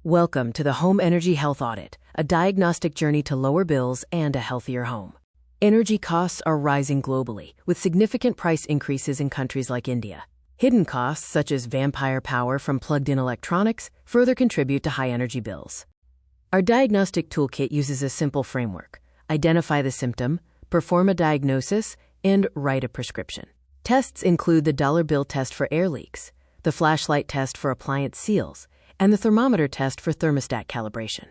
Welcome to the Home Energy Health Audit, a diagnostic journey to lower bills and a healthier home. Energy costs are rising globally, with significant price increases in countries like India. Hidden costs, such as vampire power from plugged-in electronics, further contribute to high energy bills. Our diagnostic toolkit uses a simple framework: identify the symptom, perform a diagnosis, and write a prescription. Tests include the dollar bill test for air leaks, the flashlight test for appliance seals, and the thermometer test for thermostat calibration.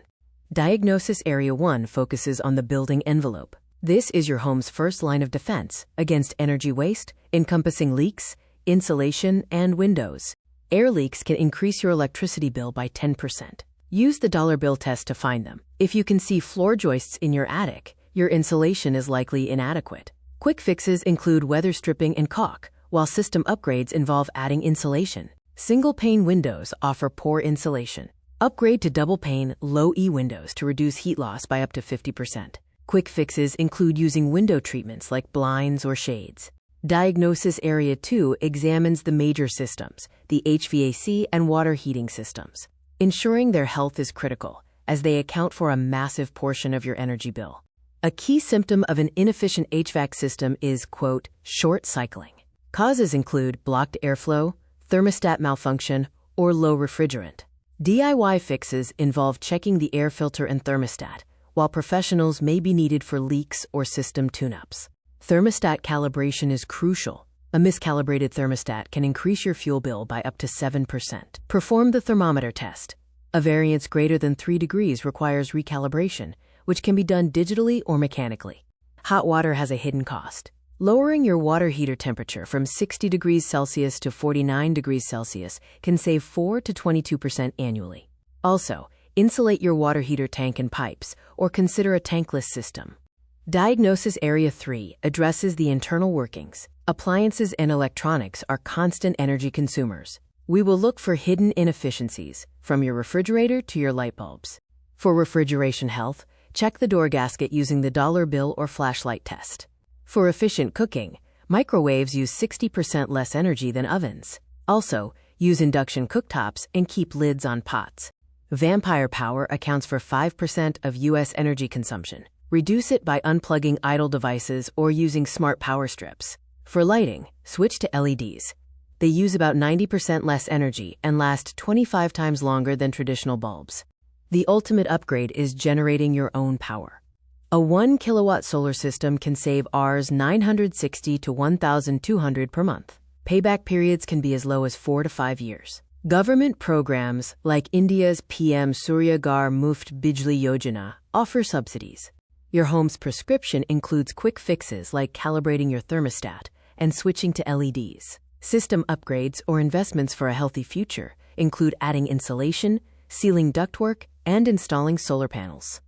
Diagnosis Area 1 focuses on the building envelope. This is your home's first line of defense against energy waste, encompassing leaks, insulation, and windows. Air leaks can increase your electricity bill by 10%. Use the dollar bill test to find them. If you can see floor joists in your attic, your insulation is likely inadequate. Quick fixes include weather stripping and caulk, while system upgrades involve adding insulation. Single-pane windows offer poor insulation. Upgrade to double-pane, low-E windows to reduce heat loss by up to 50%. Quick fixes include using window treatments like blinds or shades. Diagnosis Area 2 examines the major systems, the HVAC and water heating systems. Ensuring their health is critical, as they account for a massive portion of your energy bill. A key symptom of an inefficient HVAC system is, quote, short cycling. Causes include blocked airflow, thermostat malfunction, or low refrigerant. DIY fixes involve checking the air filter and thermostat, while professionals may be needed for leaks or system tune-ups. Thermostat calibration is crucial. A miscalibrated thermostat can increase your fuel bill by up to 7%. Perform the thermometer test. A variance greater than 3 degrees requires recalibration, which can be done digitally or mechanically. Hot water has a hidden cost. Lowering your water heater temperature from 60 degrees Celsius to 49 degrees Celsius can save 4 to 22% annually. Also, insulate your water heater tank and pipes, or consider a tankless system. Diagnosis Area 3 addresses the internal workings. Appliances and electronics are constant energy consumers. We will look for hidden inefficiencies, from your refrigerator to your light bulbs. For refrigeration health, check the door gasket using the dollar bill or flashlight test. For efficient cooking, microwaves use 60% less energy than ovens. Also, use induction cooktops and keep lids on pots. Vampire power accounts for 5% of U.S. energy consumption. Reduce it by unplugging idle devices or using smart power strips. For lighting, switch to LEDs. They use about 90% less energy and last 25 times longer than traditional bulbs. The ultimate upgrade is generating your own power. A 1 kilowatt solar system can save Rs $960 to $1,200 per month. Payback periods can be as low as 4 to 5 years. Government programs like India's PM Surya Ghar Muft Bijli Yojana offer subsidies. Your home's prescription includes quick fixes like calibrating your thermostat and switching to LEDs. System upgrades or investments for a healthy future include adding insulation, sealing ductwork, and installing solar panels.